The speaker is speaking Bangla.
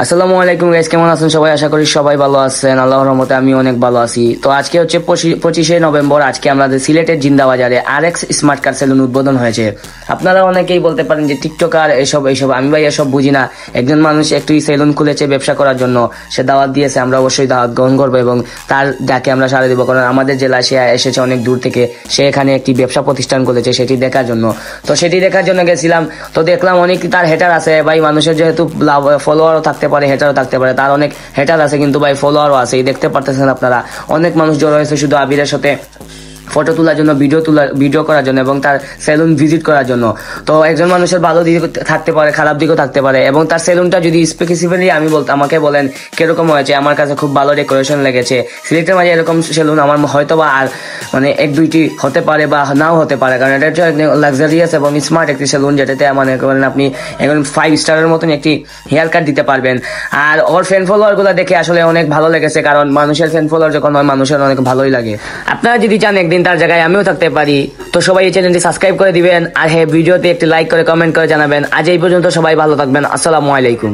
আসসালামু আলাইকুম গাইস, কেমন আছেন সবাই? আশা করি সবাই ভালো আছেন। আল্লাহর রহমতে আমি অনেক ভালো আছি। তো আজকে হচ্ছে 25শে নভেম্বর। আজকে আমাদের সিলেটের জিন্দা বাজারে আরএক্স স্মার্ট কার সেলুন উদ্বোধন হয়েছে। আপনারা অনেকেই বলতে পারেন যে টিকটকার এসব। আমি ভাই এসব বুঝি না। একজন মানুষ একটু সেলুন খুলেছে ব্যবসা করার জন্য, সে দাওয়াত দিয়েছে, আমরা অবশ্যই দাওয়াত গ্রহণ করবো এবং তার ডাকে আমরা সাড়া দিব। কারণ আমাদের জেলায় সে এসেছে অনেক দূর থেকে, সে এখানে একটি ব্যবসা প্রতিষ্ঠান খুলেছে, সেটি দেখার জন্য। তো সেটি দেখার জন্য গেছিলাম। তো দেখলাম অনেক তার হেটার আছে ভাই। মানুষের যেহেতু ফলোয়ারও থাকতে পারে, হেটারও থাকতে পারে, তার অনেক হেটার আছে কিন্তু ভাই ফলোয়ারও আছে। দেখতে পারতেছেন আপনারা, অনেক মানুষ জড়ো হয়েছে শুধু আবিরের সাথে ফটো তোলার জন্য, ভিডিও করার জন্য এবং তার সেলুন ভিজিট করার জন্য। তো একজন মানুষের ভালো দিক থাকতে পারে, খারাপ দিকও থাকতে পারে। এবং তার সেলুনটা যদি স্পেসিফিক্যালি আমাকে বলেন কিরকম হয়েছে, আমার কাছে খুব ভালো ডেকোরেশন লেগেছে। সিলেটের মাঝে এরকম সেলুন আমার হয়তো বা আর মানে এক দুইটি হতে পারে বা নাও হতে পারে, কারণ এটা হচ্ছে লাক্সারিয়াস এবং স্মার্ট একটি সেলুন, যেটাতে মানে করেন আপনি এখন 5 স্টারের মতন একটি হেয়ার কাট দিতে পারবেন। আর ওর ফ্যান ফলোয়ার গুলো দেখে আসলে অনেক ভালো লেগেছে, কারণ মানুষের ফ্যান ফলোয়ার যখন হয় মানুষের অনেক ভালোই লাগে। আপনারা যদি চান একদিন তার জায়গায় আমিও থাকতে পারি, তো সবাই এই চ্যানেলটি সাবস্ক্রাইব করে দিবেন। আর হ্যাঁ, ভিডিওতে একটি লাইক করে কমেন্ট করে জানাবেন। আজ এই পর্যন্ত, সবাই ভালো থাকবেন। আসসালামু আলাইকুম।